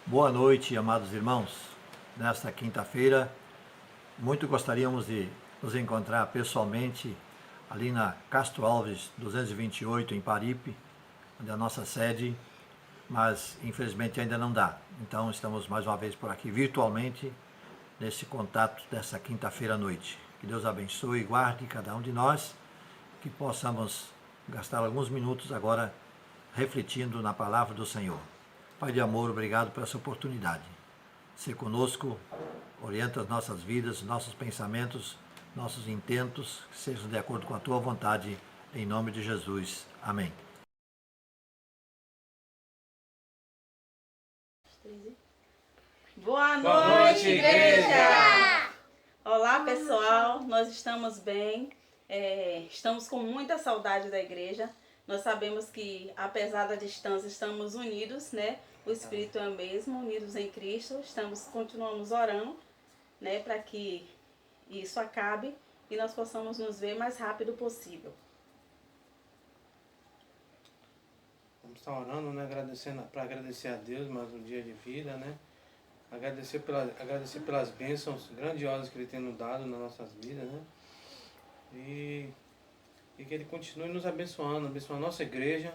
Boa noite, amados irmãos. Nesta quinta-feira, muito gostaríamos de nos encontrar pessoalmente ali na Castro Alves 228, em Paripe, onde é a nossa sede, mas infelizmente ainda não dá. Então estamos mais uma vez por aqui virtualmente, nesse contato dessa quinta-feira à noite. Que Deus abençoe e guarde cada um de nós, que possamos gastar alguns minutos agora refletindo na palavra do Senhor. Pai de amor, obrigado por essa oportunidade. Ser conosco, orienta as nossas vidas, nossos pensamentos, nossos intentos, que sejam de acordo com a Tua vontade, em nome de Jesus. Amém. Boa noite, igreja! Olá, pessoal, nós estamos bem, estamos com muita saudade da igreja. Nós sabemos que, apesar da distância, estamos unidos, né? O Espírito é o mesmo, unidos em Cristo. Continuamos orando, né? Para que isso acabe e nós possamos nos ver o mais rápido possível. Vamos estar orando, né? Para agradecer a Deus mais um dia de vida, né? Agradecer pelas bênçãos grandiosas que Ele tem nos dado nas nossas vidas, né? E que Ele continue nos abençoando a nossa igreja,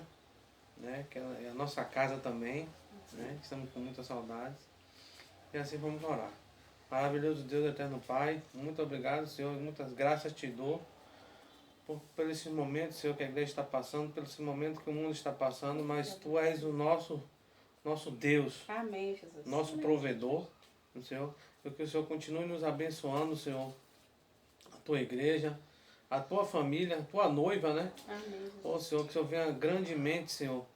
né? Que é a nossa casa também, né? Estamos com muitas saudades. E assim vamos orar. Maravilhoso Deus, eterno Pai, muito obrigado, Senhor, muitas graças te dou por esse momento, Senhor, que a igreja está passando, por esse momento que o mundo está passando, mas Tu és o nosso Deus. Amém, Jesus. Nosso provedor, Senhor. Que o Senhor continue nos abençoando, Senhor, a Tua igreja, a Tua família, a Tua noiva, né? Amém, Ó Senhor, que o Senhor venha grandemente, Senhor,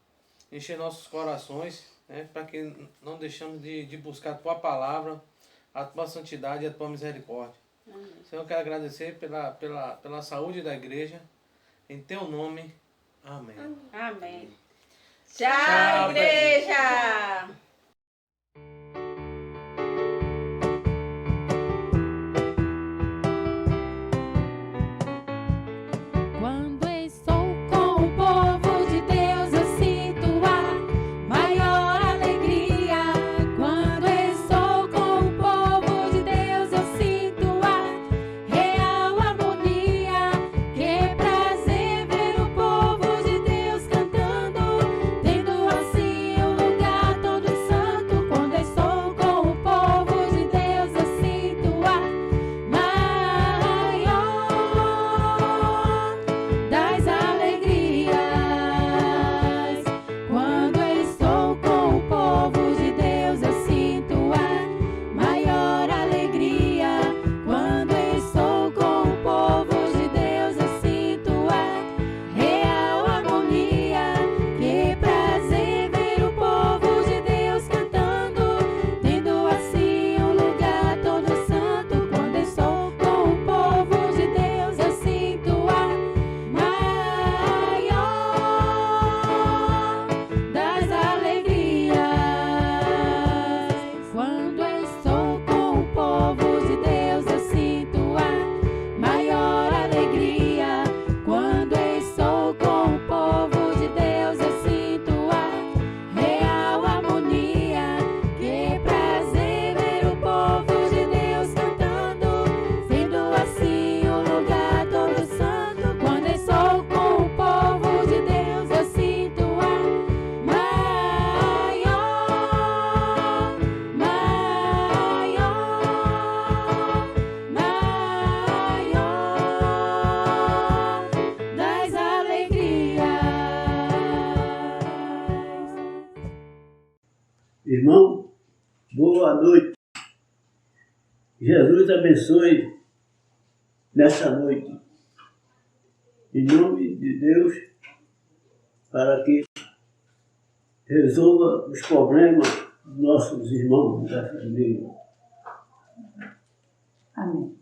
encher nossos corações, né? Para que não deixamos de buscar a Tua palavra, a Tua santidade e a Tua misericórdia. Amém. Senhor, eu quero agradecer pela saúde da igreja, em Teu nome. Amém. Amém. Tchau, igreja! Quando estou com o povo de Deus, eu sinto a maior alegria. Quando estou com o povo de Deus, eu sinto a real harmonia. Que prazer ver o povo de Deus cantando, tendo assim um lugar todo santo. Quando estou com o povo de Deus, eu sinto a maior das alegrias. Quando estou com o povo de Deus, eu sinto a maior alegria. Quando estou com o povo de Deus, eu sinto a real harmonia. Que prazer ver o povo de Deus cantando, tendo assim um lugar todo santo. Quando estou com o povo de Deus, eu sinto a maior das alegrias. Quando estou com o povo de Deus, eu sinto a maior alegria. Quando estou com o povo de Deus, eu sinto a real harmonia. Que prazer ver o povo de Deus cantando, sendo assim um lugar todo santo. Quando estou com o povo de Deus, eu sinto a maior das alegrias. Irmão, boa noite. Jesus abençoe nessa noite. Em nome de Deus, para que resolva os problemas dos nossos irmãos da família. Amém.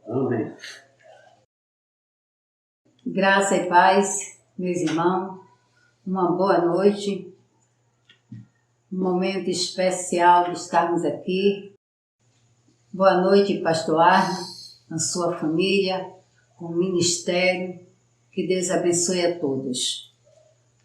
Amém. Graça e paz, meus irmãos. Uma boa noite. Um momento especial de estarmos aqui. Boa noite, pastor Arno, a sua família, com o ministério. Que Deus abençoe a todos.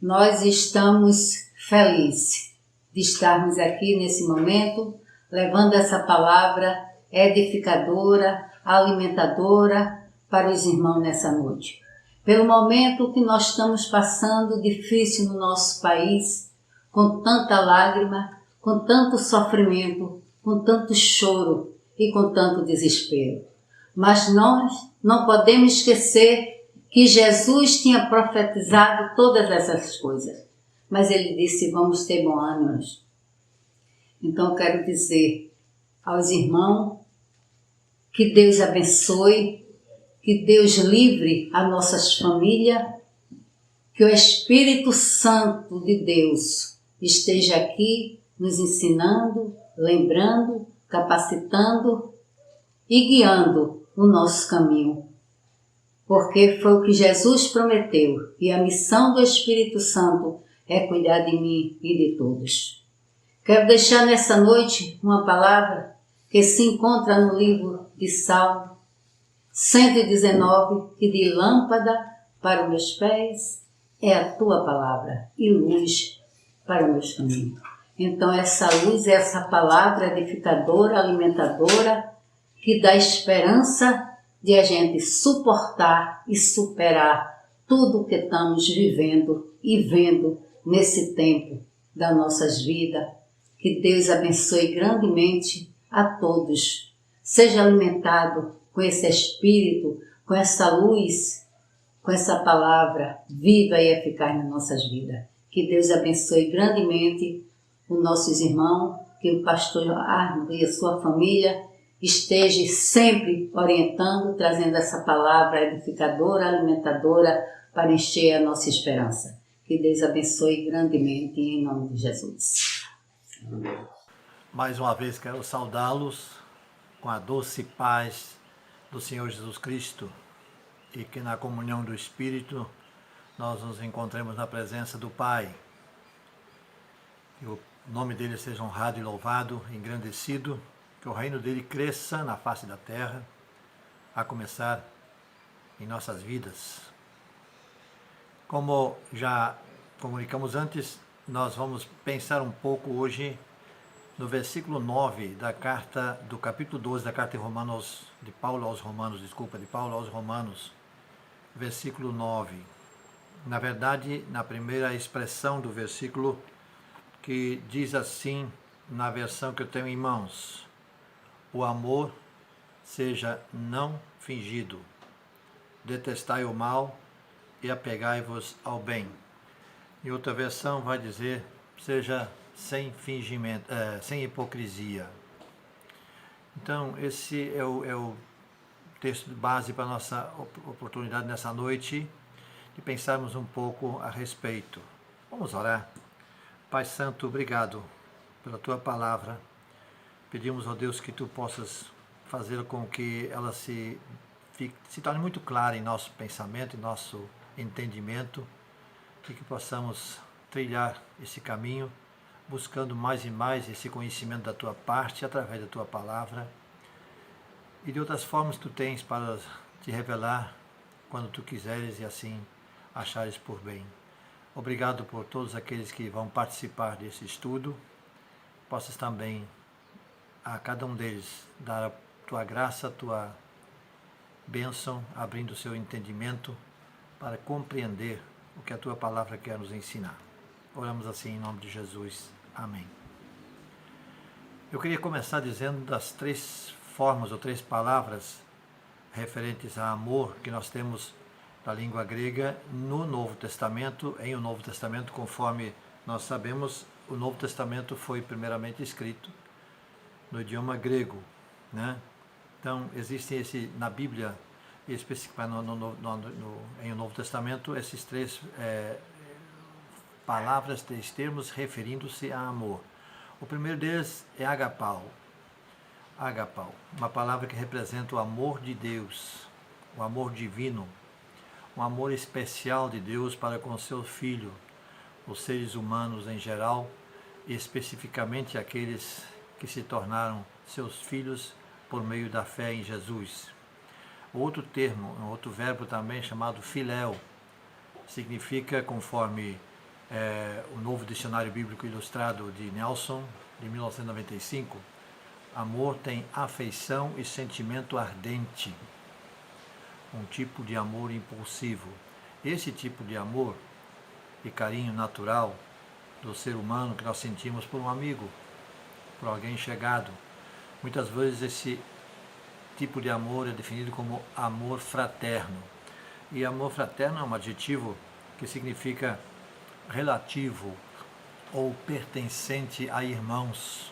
Nós estamos felizes de estarmos aqui nesse momento, levando essa palavra edificadora, alimentadora para os irmãos nessa noite. Pelo momento que nós estamos passando difícil no nosso país, com tanta lágrima, com tanto sofrimento, com tanto choro e com tanto desespero. Mas nós não podemos esquecer que Jesus tinha profetizado todas essas coisas. Mas ele disse, vamos ter bom ânimo. Então eu quero dizer aos irmãos que Deus abençoe, que Deus livre as nossas famílias, que o Espírito Santo de Deus esteja aqui nos ensinando, lembrando, capacitando e guiando o nosso caminho. Porque foi o que Jesus prometeu e a missão do Espírito Santo é cuidar de mim e de todos. Quero deixar nessa noite uma palavra que se encontra no livro de Salmo 119, que diz, lâmpada para os meus pés é a tua palavra e luz para os meus caminhos. Então essa luz, essa palavra edificadora, alimentadora, que dá esperança de a gente suportar e superar tudo o que estamos vivendo e vendo nesse tempo das nossas vidas. Que Deus abençoe grandemente a todos. Seja alimentado com esse Espírito, com essa luz, com essa palavra viva e eficaz nas nossas vidas. Que Deus abençoe grandemente os nossos irmãos, que o pastor Arno e a sua família esteja sempre orientando, trazendo essa palavra edificadora, alimentadora, para encher a nossa esperança. Que Deus abençoe grandemente, em nome de Jesus. Mais uma vez quero saudá-los com a doce paz do Senhor Jesus Cristo e que na comunhão do Espírito nós nos encontremos na presença do Pai. Que o nome dele seja honrado e louvado, engrandecido, que o reino dele cresça na face da terra, a começar em nossas vidas. Como já comunicamos antes, nós vamos pensar um pouco hoje no versículo 9 da carta, do capítulo 12 da carta de Paulo aos Romanos, versículo 9. Na verdade, na primeira expressão do versículo, que diz assim, na versão que eu tenho em mãos, o amor seja não fingido, detestai o mal e apegai-vos ao bem. Em outra versão vai dizer, seja sem fingimento, sem hipocrisia. Então, esse é o texto de base para a nossa oportunidade nessa noite, de pensarmos um pouco a respeito. Vamos orar. Pai Santo, obrigado pela Tua palavra. Pedimos, ó Deus, que Tu possas fazer com que ela se torne muito clara em nosso pensamento, em nosso entendimento, e que possamos trilhar esse caminho, buscando mais e mais esse conhecimento da Tua parte, através da Tua palavra, e de outras formas que Tu tens para Te revelar quando Tu quiseres e assim achares por bem. Obrigado por todos aqueles que vão participar desse estudo. Possas também a cada um deles dar a Tua graça, a Tua bênção, abrindo o seu entendimento para compreender o que a Tua palavra quer nos ensinar. Oramos assim em nome de Jesus. Amém. Eu queria começar dizendo das três formas ou três palavras referentes a amor que nós temos da língua grega no Novo Testamento. Em o Novo Testamento, conforme nós sabemos, o Novo Testamento foi primeiramente escrito no idioma grego, né? Então, existe na Bíblia, especificamente em o Novo Testamento, esses três palavras, três termos referindo-se a amor. O primeiro deles é agapau. Agapau, uma palavra que representa o amor de Deus, o amor divino, um amor especial de Deus para com seu Filho, os seres humanos em geral, e especificamente aqueles que se tornaram seus filhos por meio da fé em Jesus. Outro termo, outro verbo também chamado filéu, significa, conforme o novo Dicionário Bíblico Ilustrado de Nelson, de 1995, amor tem afeição e sentimento ardente, um tipo de amor impulsivo. Esse tipo de amor e carinho natural do ser humano que nós sentimos por um amigo, por alguém chegado. Muitas vezes esse tipo de amor é definido como amor fraterno. E amor fraterno é um adjetivo que significa relativo ou pertencente a irmãos.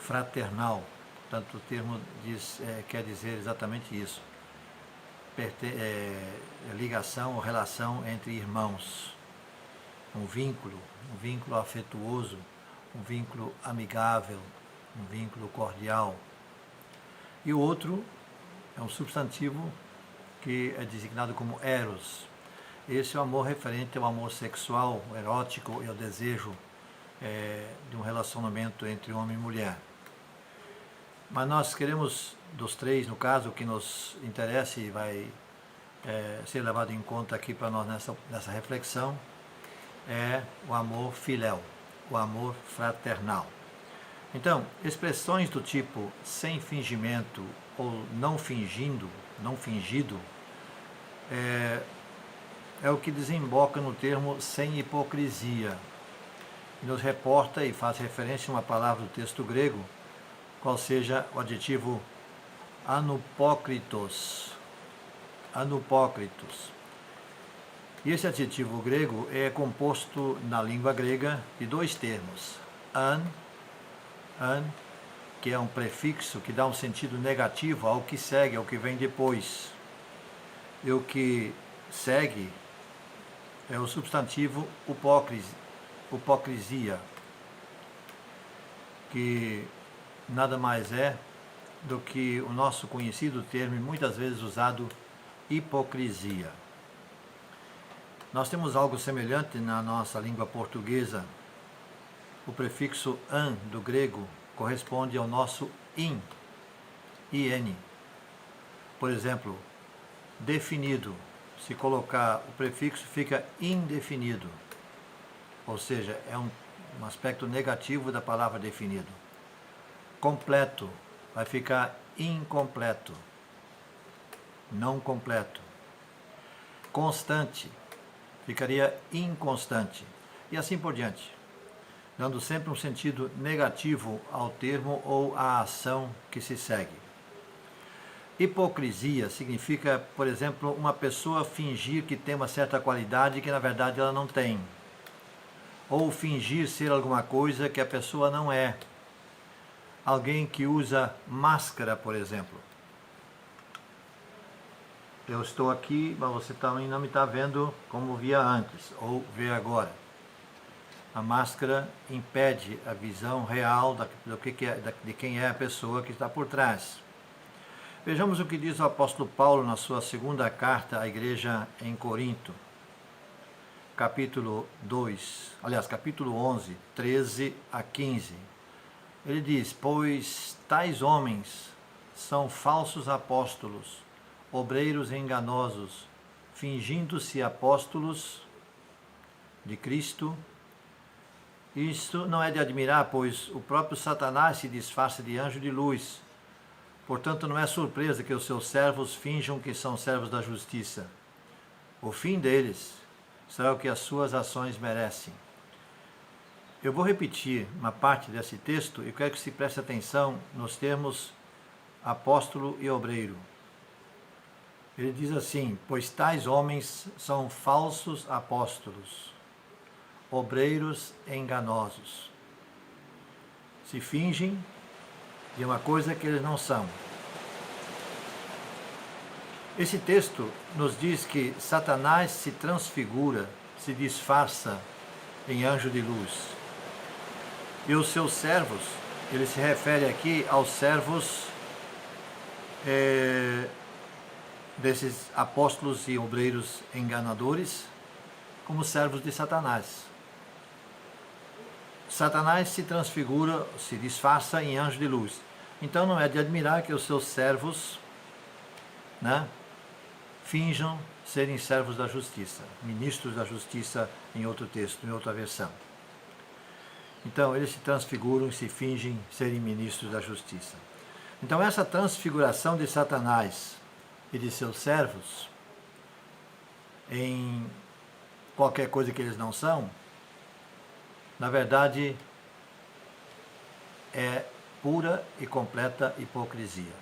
Fraternal, portanto o termo quer dizer exatamente isso. Ligação ou relação entre irmãos. Um vínculo afetuoso, um vínculo amigável, um vínculo cordial. E o outro é um substantivo que é designado como eros. Esse é o amor referente ao amor sexual, erótico e ao desejo de um relacionamento entre homem e mulher. Mas nós queremos, dos três, no caso, o que nos interessa e vai ser levado em conta aqui para nós nessa reflexão, é o amor filéu, o amor fraternal. Então, expressões do tipo sem fingimento ou não fingido, é o que desemboca no termo sem hipocrisia. Nos reporta e faz referência a uma palavra do texto grego, qual seja o adjetivo anupócritos. E esse adjetivo grego é composto na língua grega de dois termos. An, que é um prefixo que dá um sentido negativo ao que segue, ao que vem depois. E o que segue é o substantivo hipocrisia, que nada mais é do que o nosso conhecido termo, muitas vezes usado, hipocrisia. Nós temos algo semelhante na nossa língua portuguesa. O prefixo an do grego corresponde ao nosso in. Por exemplo, definido. Se colocar o prefixo, fica indefinido. Ou seja, é um aspecto negativo da palavra definido. Completo vai ficar incompleto, não completo. Constante ficaria inconstante. E assim por diante, dando sempre um sentido negativo ao termo ou à ação que se segue. Hipocrisia significa, por exemplo, uma pessoa fingir que tem uma certa qualidade que na verdade ela não tem. Ou fingir ser alguma coisa que a pessoa não é. Alguém que usa máscara, por exemplo. Eu estou aqui, mas você também não me está vendo como via antes, ou vê agora. A máscara impede a visão real de quem é a pessoa que está por trás. Vejamos o que diz o apóstolo Paulo na sua segunda carta à igreja em Corinto, capítulo 11, 13 a 15. Ele diz: pois tais homens são falsos apóstolos, obreiros enganosos, fingindo-se apóstolos de Cristo. Isto não é de admirar, pois o próprio Satanás se disfarça de anjo de luz. Portanto, não é surpresa que os seus servos finjam que são servos da justiça. O fim deles será o que as suas ações merecem. Eu vou repetir uma parte desse texto e quero que se preste atenção nos termos apóstolo e obreiro. Ele diz assim: pois tais homens são falsos apóstolos, obreiros enganosos. Se fingem de uma coisa que eles não são. Esse texto nos diz que Satanás se transfigura, se disfarça em anjo de luz. E os seus servos, ele se refere aqui aos servos desses apóstolos e obreiros enganadores, como servos de Satanás. Satanás se transfigura, se disfarça em anjo de luz. Então não é de admirar que os seus servos, finjam serem servos da justiça, ministros da justiça em outro texto, em outra versão. Então, eles se transfiguram e se fingem serem ministros da justiça. Então, essa transfiguração de Satanás e de seus servos em qualquer coisa que eles não são, na verdade, é pura e completa hipocrisia.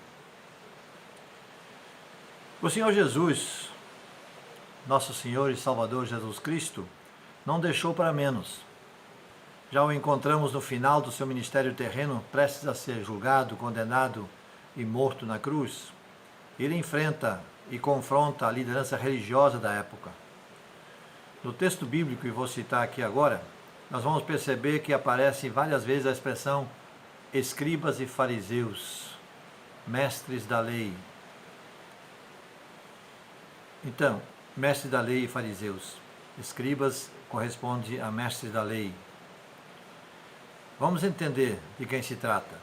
O Senhor Jesus, nosso Senhor e Salvador Jesus Cristo, não deixou para menos. Já o encontramos no final do seu ministério terreno, prestes a ser julgado, condenado e morto na cruz. Ele enfrenta e confronta a liderança religiosa da época. No texto bíblico, e vou citar aqui agora, nós vamos perceber que aparece várias vezes a expressão escribas e fariseus, mestres da lei. Então, mestres da lei e fariseus. Escribas corresponde a mestres da lei. Vamos entender de quem se trata.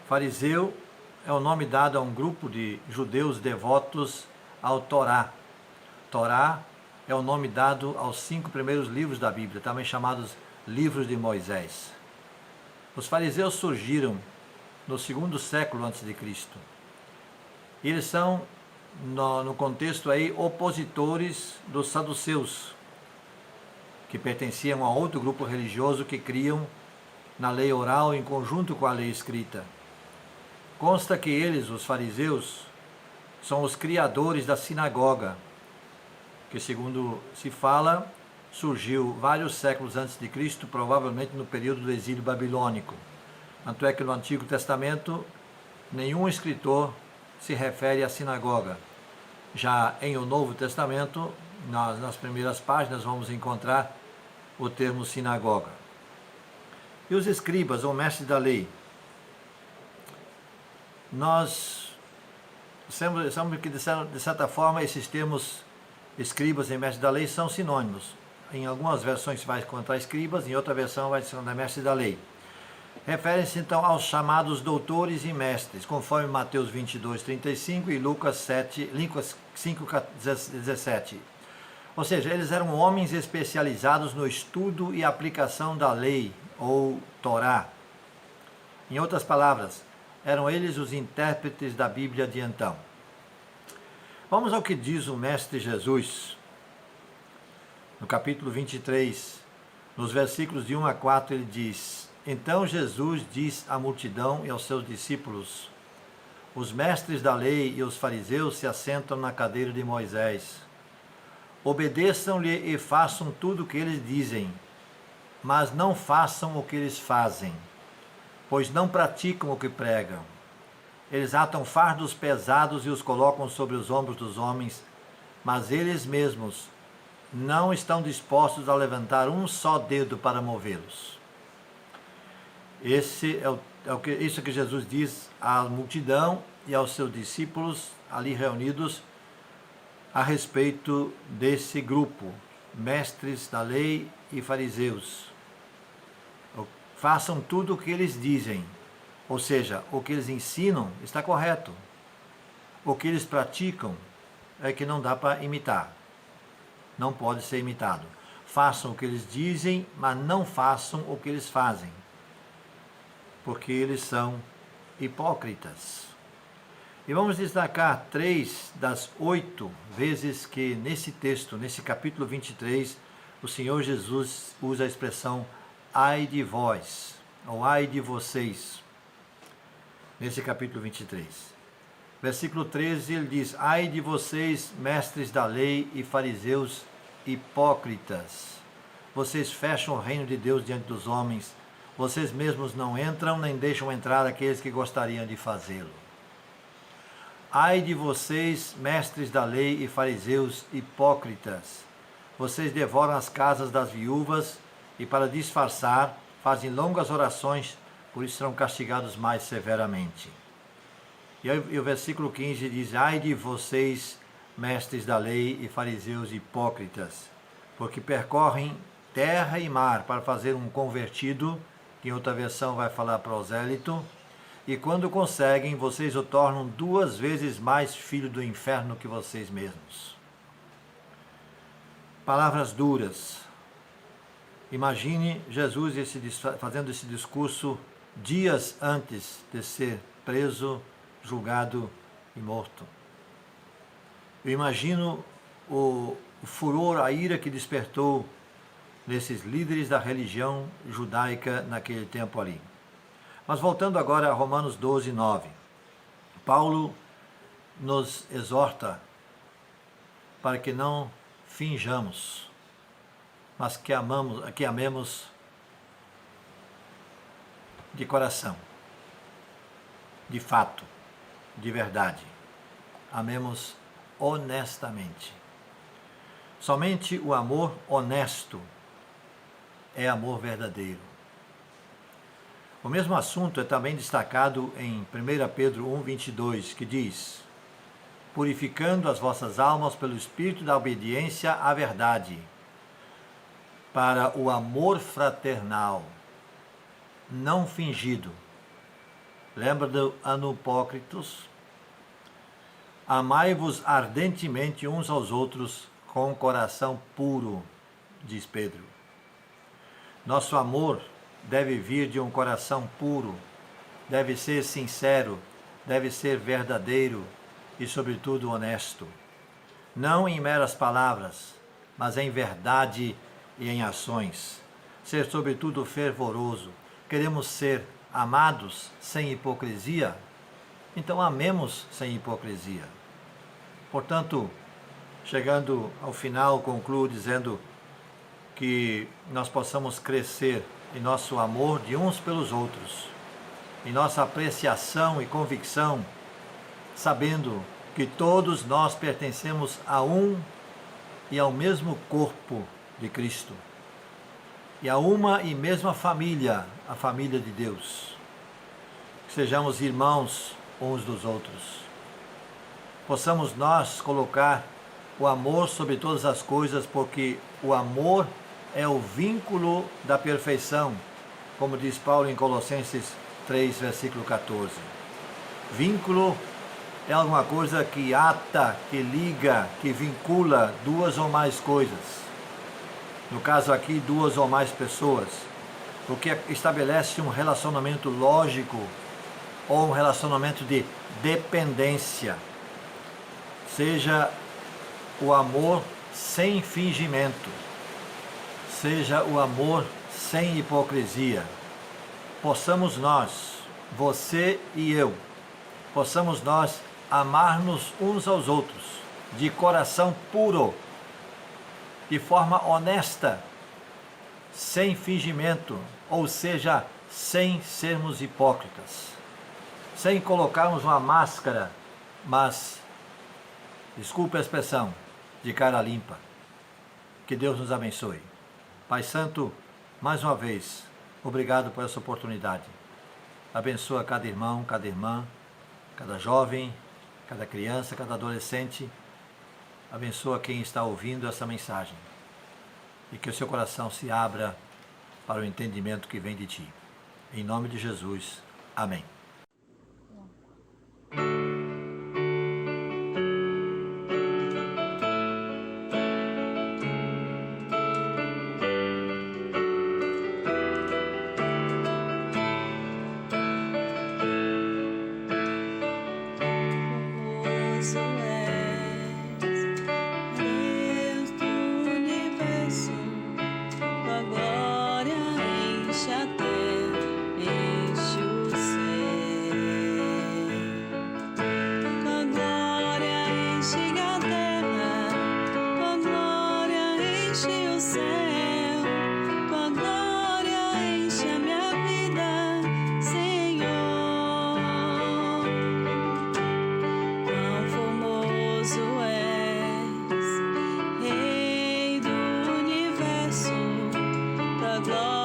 Fariseu é o nome dado a um grupo de judeus devotos ao Torá. Torá é o nome dado aos 5 primeiros livros da Bíblia, também chamados livros de Moisés. Os fariseus surgiram no 2º século a.C. Eles são, no contexto aí, opositores dos saduceus, que pertenciam a outro grupo religioso que criam na lei oral em conjunto com a lei escrita. Consta que eles, os fariseus, são os criadores da sinagoga, que, segundo se fala, surgiu vários séculos antes de Cristo, provavelmente no período do exílio babilônico. Tanto é que no Antigo Testamento nenhum escritor se refere à sinagoga. Já em o Novo Testamento, nas primeiras páginas, vamos encontrar o termo sinagoga. E os escribas, ou mestres da lei? Nós sabemos que, de certa forma, esses termos escribas e mestres da lei são sinônimos. Em algumas versões se vai encontrar escribas, em outra versão vai ser mestres da lei. Referem-se então aos chamados doutores e mestres, conforme Mateus 22:35 e Lucas 5:17. Ou seja, eles eram homens especializados no estudo e aplicação da lei, ou Torá. Em outras palavras, eram eles os intérpretes da Bíblia de então. Vamos ao que diz o Mestre Jesus, no capítulo 23, nos versículos de 1 a 4, ele diz: Então Jesus diz à multidão e aos seus discípulos: Os mestres da lei e os fariseus se assentam na cadeira de Moisés. Obedeçam-lhe e façam tudo o que eles dizem, mas não façam o que eles fazem, pois não praticam o que pregam. Eles atam fardos pesados e os colocam sobre os ombros dos homens, mas eles mesmos não estão dispostos a levantar um só dedo para movê-los. Isso que Jesus diz à multidão e aos seus discípulos ali reunidos a respeito desse grupo, mestres da lei e fariseus. Façam tudo o que eles dizem, ou seja, o que eles ensinam está correto. O que eles praticam é que não dá para imitar, não pode ser imitado. Façam o que eles dizem, mas não façam o que eles fazem, porque eles são hipócritas. E vamos destacar 3 das 8 vezes que nesse texto, nesse capítulo 23, o Senhor Jesus usa a expressão ai de vós, ou ai de vocês, nesse capítulo 23. Versículo 13, ele diz: ai de vocês, mestres da lei e fariseus hipócritas, vocês fecham o reino de Deus diante dos homens, vocês mesmos não entram, nem deixam entrar aqueles que gostariam de fazê-lo. Ai de vocês, mestres da lei e fariseus hipócritas, vocês devoram as casas das viúvas e, para disfarçar, fazem longas orações, por isso serão castigados mais severamente. E o versículo 15 diz: ai de vocês, mestres da lei e fariseus hipócritas, porque percorrem terra e mar para fazer um convertido, que em outra versão vai falar prosélito, e quando conseguem, vocês o tornam 2 vezes mais filho do inferno que vocês mesmos. palavras duras. Imagine Jesus fazendo esse discurso dias antes de ser preso, julgado e morto. Eu imagino o furor, a ira que despertou nesses líderes da religião judaica naquele tempo ali. Mas voltando agora a Romanos 12, 9. Paulo nos exorta para que não finjamos, mas que amemos de coração, de fato, de verdade. Amemos honestamente. Somente o amor honesto é amor verdadeiro. O mesmo assunto é também destacado em 1 Pedro 1,22, que diz: purificando as vossas almas pelo espírito da obediência à verdade, para o amor fraternal, não fingido. Lembra do Anupócritos? Amai-vos ardentemente uns aos outros com coração puro, diz Pedro. Nosso amor deve vir de um coração puro, deve ser sincero, deve ser verdadeiro e, sobretudo, honesto. Não em meras palavras, mas em verdade e em ações. Ser, sobretudo, fervoroso. Queremos ser amados sem hipocrisia? Então amemos sem hipocrisia. Portanto, chegando ao final, concluo dizendo que nós possamos crescer em nosso amor de uns pelos outros, em nossa apreciação e convicção, sabendo que todos nós pertencemos a um e ao mesmo corpo de Cristo, e a uma e mesma família, a família de Deus. Que sejamos irmãos uns dos outros. Possamos nós colocar o amor sobre todas as coisas, porque o amor é o vínculo da perfeição, como diz Paulo em Colossenses 3, versículo 14. Vínculo é alguma coisa que ata, que liga, que vincula duas ou mais coisas. No caso aqui, duas ou mais pessoas, o que estabelece um relacionamento lógico ou um relacionamento de dependência. Seja o amor sem fingimento, seja o amor sem hipocrisia. Possamos nós, você e eu, possamos nós amar-nos uns aos outros, de coração puro, de forma honesta, sem fingimento, ou seja, sem sermos hipócritas, sem colocarmos uma máscara, mas, desculpe a expressão, de cara limpa. Que Deus nos abençoe. Pai Santo, mais uma vez, obrigado por essa oportunidade. Abençoa cada irmão, cada irmã, cada jovem, cada criança, cada adolescente. Abençoa quem está ouvindo essa mensagem. E que o seu coração se abra para o entendimento que vem de Ti. Em nome de Jesus. Amém. Glória